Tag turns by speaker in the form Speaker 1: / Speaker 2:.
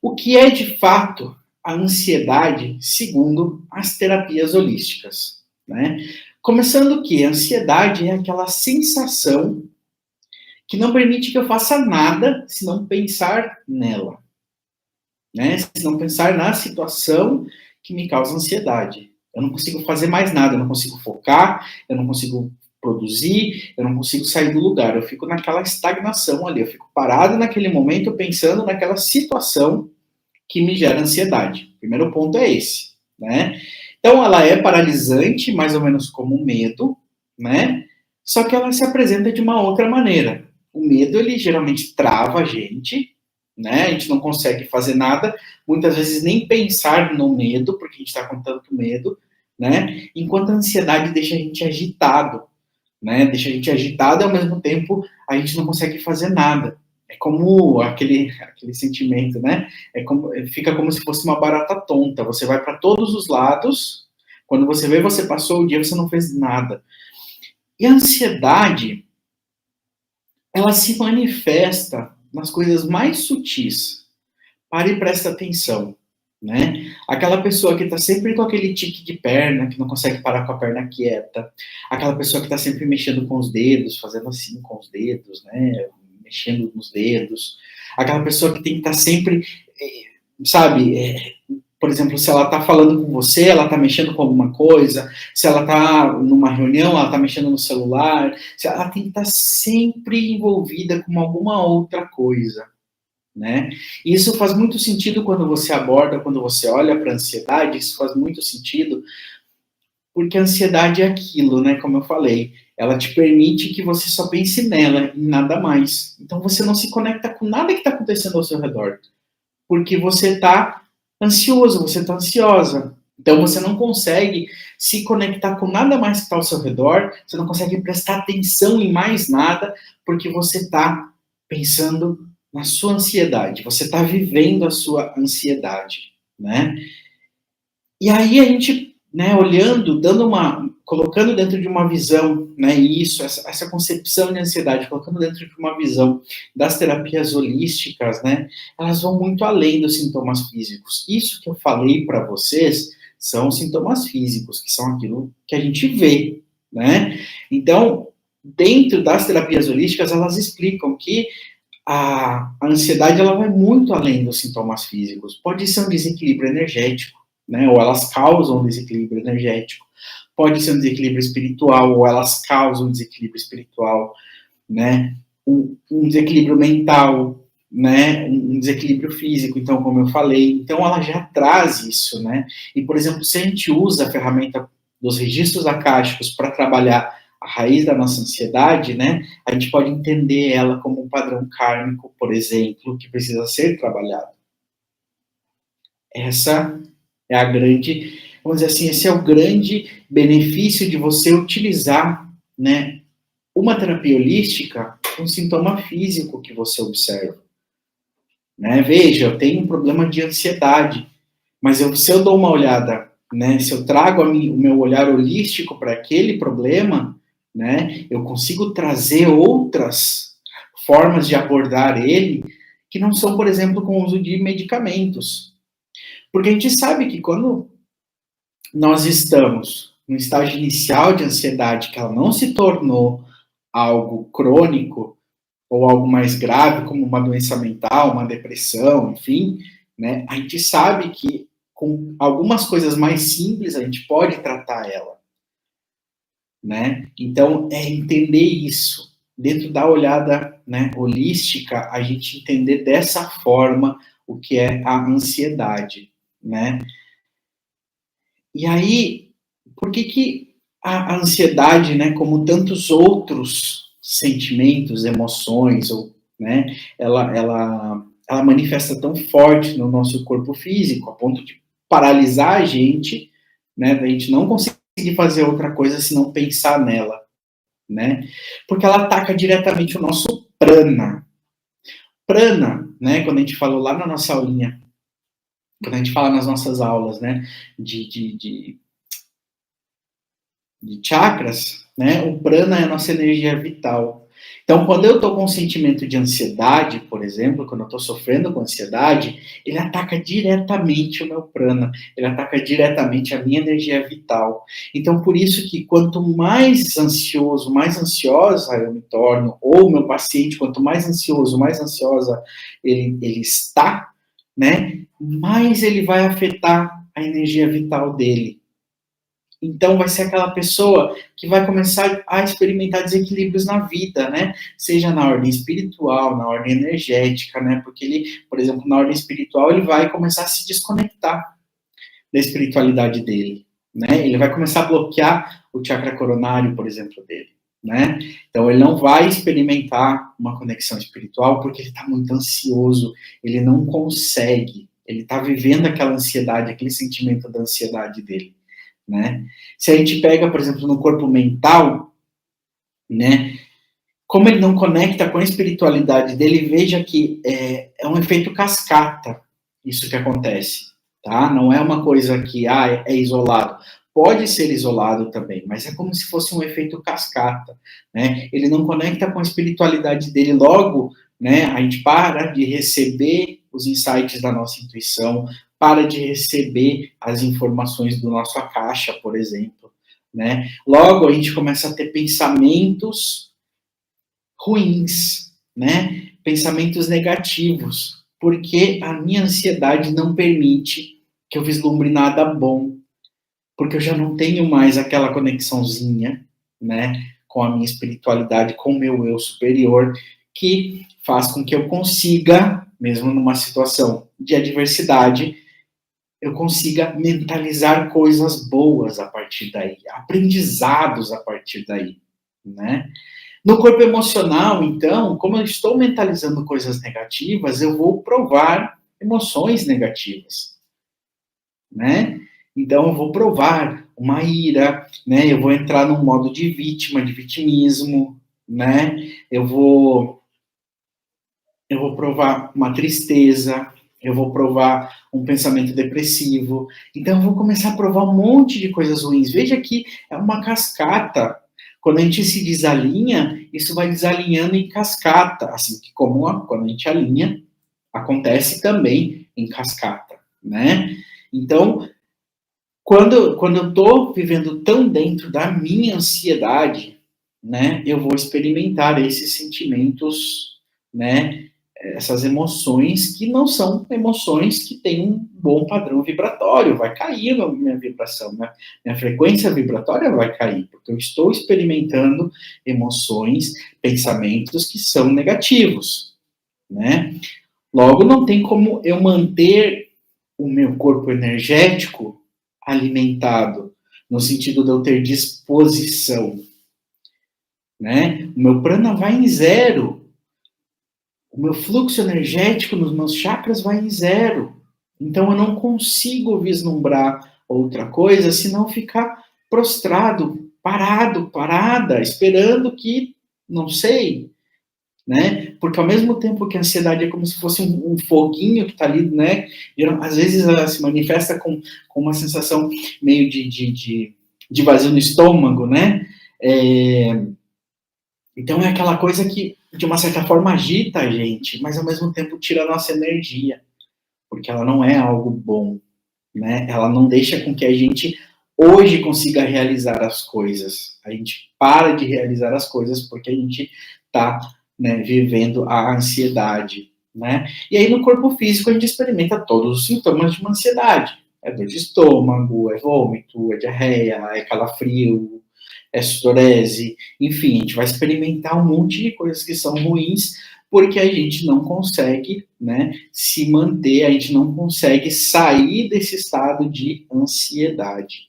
Speaker 1: O que é, de fato, a ansiedade segundo as terapias holísticas, né? Começando que a ansiedade é aquela sensação que não permite que eu faça nada se não pensar nela, né? Se não pensar na situação que me causa ansiedade. Eu não consigo fazer mais nada, eu não consigo focar, eu não consigo produzir, eu não consigo sair do lugar. Eu fico naquela estagnação ali, eu fico parado naquele momento pensando naquela situação que me gera ansiedade. O primeiro ponto é esse, né? Então, ela é paralisante, mais ou menos como o medo, né? Só que ela se apresenta de uma outra maneira. O medo, ele geralmente trava a gente, né? A gente não consegue fazer nada, muitas vezes nem pensar no medo, porque a gente está com tanto medo, né? Enquanto a ansiedade deixa a gente agitado, né? Deixa a gente agitado e ao mesmo tempo a gente não consegue fazer nada. É como aquele sentimento, né? Fica como se fosse uma barata tonta. Você vai para todos os lados. Quando você vê, você passou o dia, você não fez nada. E a ansiedade, ela se manifesta nas coisas mais sutis. Pare e presta atenção, né? Aquela pessoa que está sempre com aquele tique de perna, que não consegue parar com a perna quieta. Aquela pessoa que está sempre mexendo com os dedos, fazendo assim com os dedos, né? Mexendo nos dedos. Aquela pessoa que tem que estar sempre, sabe? Por exemplo, se ela está falando com você, ela está mexendo com alguma coisa. Se ela está numa reunião, ela está mexendo no celular. Ela tem que estar sempre envolvida com alguma outra coisa, né? E isso faz muito sentido quando você aborda, quando você olha para a ansiedade, isso faz muito sentido, porque a ansiedade é aquilo, né? Como eu falei, ela te permite que você só pense nela e nada mais. Então você não se conecta com nada que está acontecendo ao seu redor, porque você está ansioso, você está ansiosa. Então você não consegue se conectar com nada mais que está ao seu redor, você não consegue prestar atenção em mais nada, porque você está pensando na sua ansiedade, você está vivendo a sua ansiedade, né? E aí a gente, né, olhando, colocando dentro de uma visão, né, isso, essa concepção de ansiedade, colocando dentro de uma visão das terapias holísticas, né, elas vão muito além dos sintomas físicos. Isso que eu falei para vocês são sintomas físicos, que são aquilo que a gente vê, né? Então, dentro das terapias holísticas, elas explicam que a ansiedade ela vai muito além dos sintomas físicos. Pode ser um desequilíbrio energético, né? Ou elas causam um desequilíbrio energético. Pode ser um desequilíbrio espiritual, ou elas causam um desequilíbrio espiritual, né? Um desequilíbrio mental, né? Um desequilíbrio físico, então, como eu falei. Então, ela já traz isso, né? E, por exemplo, se a gente usa a ferramenta dos registros akáshicos para trabalhar a raiz da nossa ansiedade, né? A gente pode entender ela como um padrão kármico, por exemplo, que precisa ser trabalhado. Essa é a grande, vamos dizer assim, esse é o grande benefício de você utilizar, né, uma terapia holística, um sintoma físico que você observa. Né? Veja, eu tenho um problema de ansiedade, mas se eu dou uma olhada, né, se eu trago o meu olhar holístico para aquele problema, né, eu consigo trazer outras formas de abordar ele que não são, por exemplo, com o uso de medicamentos. Porque a gente sabe que quando nós estamos no estágio inicial de ansiedade, que ela não se tornou algo crônico ou algo mais grave, como uma doença mental, uma depressão, enfim, né, a gente sabe que com algumas coisas mais simples a gente pode tratar ela, né? Então, é entender isso. Dentro da olhada, né, holística, a gente entender dessa forma o que é a ansiedade, né? E aí, por que a ansiedade, né, como tantos outros sentimentos, emoções, ou, né, ela manifesta tão forte no nosso corpo físico, a ponto de paralisar a gente, né, da gente não conseguir fazer outra coisa senão pensar nela, né? Porque ela ataca diretamente o nosso prana. Prana, né, quando a gente falou lá na nossa aulinha, quando a gente fala nas nossas aulas, né, de chakras, né, o prana é a nossa energia vital. Então, quando eu estou com um sentimento de ansiedade, por exemplo, quando eu estou sofrendo com ansiedade, ele ataca diretamente o meu prana, ele ataca diretamente a minha energia vital. Então, por isso que quanto mais ansioso, mais ansiosa eu me torno, ou o meu paciente, quanto mais ansioso, mais ansiosa ele está, né, mais ele vai afetar a energia vital dele. Então, vai ser aquela pessoa que vai começar a experimentar desequilíbrios na vida, né? Seja na ordem espiritual, na ordem energética, né? Porque ele, por exemplo, na ordem espiritual, ele vai começar a se desconectar da espiritualidade dele, né? Ele vai começar a bloquear o chakra coronário, por exemplo, dele, né? Então, ele não vai experimentar uma conexão espiritual porque ele está muito ansioso, ele não consegue, ele está vivendo aquela ansiedade, aquele sentimento da ansiedade dele. Né? Se a gente pega, por exemplo, no corpo mental, né, como ele não conecta com a espiritualidade dele, veja que é um efeito cascata isso que acontece, tá? Não é uma coisa que é isolado. Pode ser isolado também, mas é como se fosse um efeito cascata, né? Ele não conecta com a espiritualidade dele, logo, né, a gente para de receber os insights da nossa intuição, para de receber as informações do nosso caixa, por exemplo, né? Logo a gente começa a ter pensamentos ruins, né? Pensamentos negativos, porque a minha ansiedade não permite que eu vislumbre nada bom, porque eu já não tenho mais aquela conexãozinha, né, com a minha espiritualidade, com o meu eu superior, que faz com que eu consiga, mesmo numa situação de adversidade, eu consiga mentalizar coisas boas a partir daí, aprendizados a partir daí, né? No corpo emocional, então, como eu estou mentalizando coisas negativas, eu vou provar emoções negativas, né? Então, eu vou provar uma ira, né? Eu vou entrar num modo de vítima, de vitimismo, né? Eu vou provar uma tristeza, eu vou provar um pensamento depressivo. Então, eu vou começar a provar um monte de coisas ruins. Veja que é uma cascata. Quando a gente se desalinha, isso vai desalinhando em cascata, assim que quando a gente alinha, acontece também em cascata, né? Então, quando eu estou vivendo tão dentro da minha ansiedade, né, eu vou experimentar esses sentimentos, né, essas emoções que não são emoções que têm um bom padrão vibratório, vai cair a minha vibração, né? Minha frequência vibratória vai cair, porque eu estou experimentando emoções, pensamentos que são negativos, né? Logo, não tem como eu manter o meu corpo energético alimentado, no sentido de eu ter disposição, né? O meu prana vai em zero, o meu fluxo energético nos meus chakras vai em zero. Então eu não consigo vislumbrar outra coisa senão ficar prostrado, parada, esperando que, não sei, né? Porque ao mesmo tempo que a ansiedade é como se fosse um foguinho que está ali, né? E às vezes ela se manifesta com uma sensação meio de vazio no estômago, né? Então é aquela coisa que, de uma certa forma, agita a gente, mas ao mesmo tempo tira a nossa energia, porque ela não é algo bom, né? Ela não deixa com que a gente hoje consiga realizar as coisas. A gente para de realizar as coisas porque a gente está, né, vivendo a ansiedade, né? E aí no corpo físico a gente experimenta todos os sintomas de uma ansiedade. É dor de estômago, é vômito, é diarreia, é calafrio, é sudorese, enfim, a gente vai experimentar um monte de coisas que são ruins porque a gente não consegue, né, se manter, a gente não consegue sair desse estado de ansiedade.